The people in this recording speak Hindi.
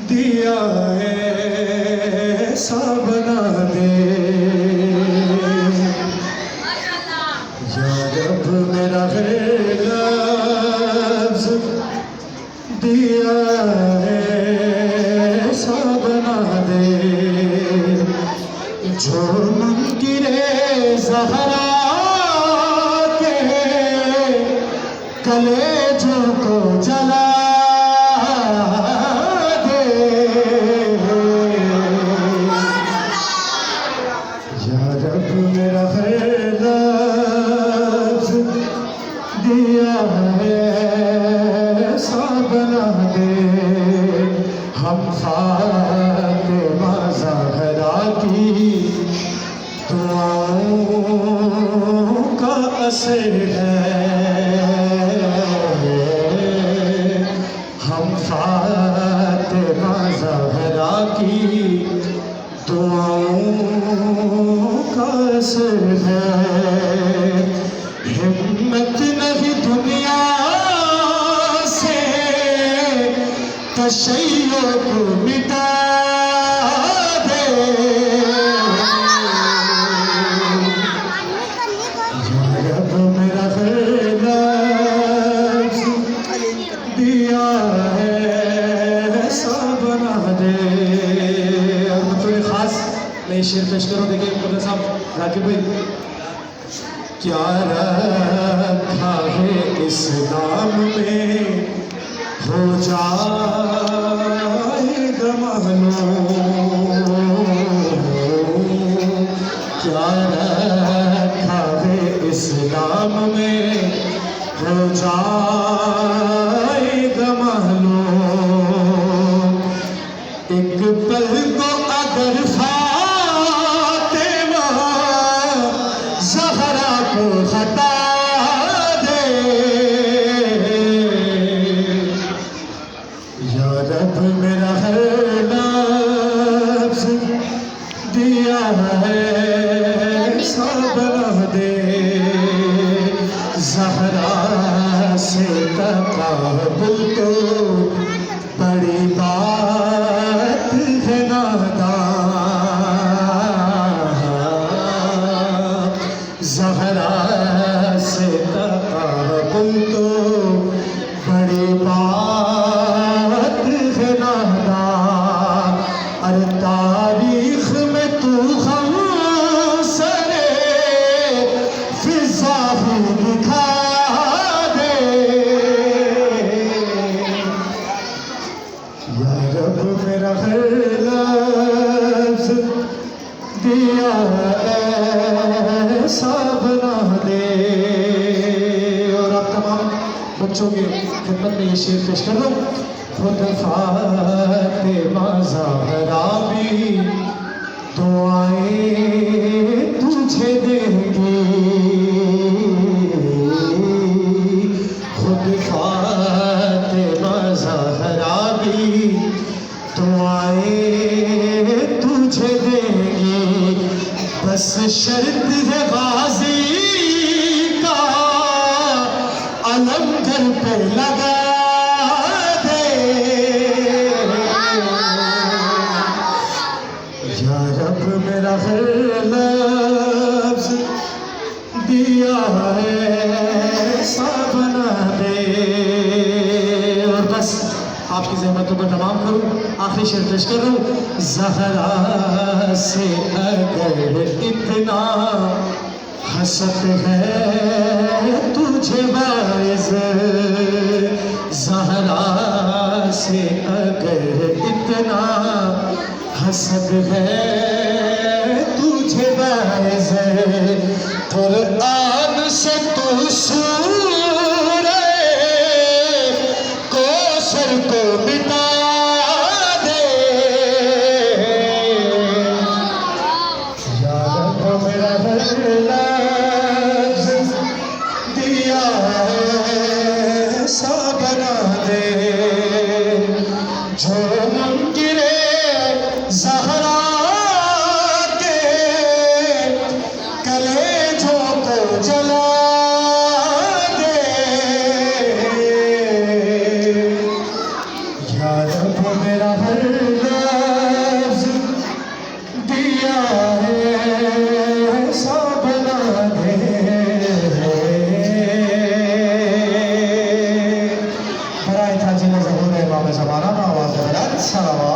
दिया ऐसा बना दे या रब मेरा है लफ्ज़ दिया ऐसा बना दे जो मुनकिरे ज़हरा के कलेजों को जला मेरा है लफ्ज़ दिया है ऐसा बना दे हम फ़ातिमा ज़हरा की दुआओं का असर है हम फ़ातिमा ज़हरा की दुआओं का असर है हिम्मत नहीं दुनिया से तशय्युर को मिटा दे या रब मेरा लफ्ज़ दिया है ऐसा बना दे और मुझे खास मैं शेर पेश करूँ। देखिए मुझे साहब राकिब भाई क्या रखा है इस नाम में हो जाएगा मालूम क्या रखा है इस नाम में हो जाएगा मालूम एक पल को अगर ज़हरा को हटा दे या रब मेरा है लफ्ज़ दिया है ऐसा बना दे ज़हरा से तक़ाबुल तो बड़ी बात है नादान ज़हरा से तक़ाबुल तो बड़ी बात है नादान अरे तारीख़ में तू ख़मसरे फ़िज़ा ही दिखा दे या रब मेरा है लफ्ज़ दिया ऐसा बना दे और आप तमाम बच्चों की खिदमत में ये शेर पेश कर रहा हूँ खुद फ़ातिमा ज़हरा भी दुआएं तुझे देंगी खुद फ़ातिमा ज़हरा भी दुआएं तुझे देंगी बस शर्त है गाज़ी का अलम घर पे लगा दे या रब मेरा है लफ्ज़ दिया है ऐसा बना दे और बस आपकी ज़हमतों को तमाम करूँ आखिरी शेर पेश कर रहा हूँ ज़हरा से अगर इतना हसत है तुझे बाइज़ ज़हरा से अगर इतना हसद है तुझे बाइज़ कुरान से तू सूरे कौसर को मिटा दे या रब मेरा लफ्ज़ दिया ऐसा बना दे जो मुनकिरे ज़हरा के कलेजों को जला दे या रब मेरा हर लफ्ज दिया है सा बना दे बराए था जिला ज़हूर इमाम ज़माना आवाज़ सलावा।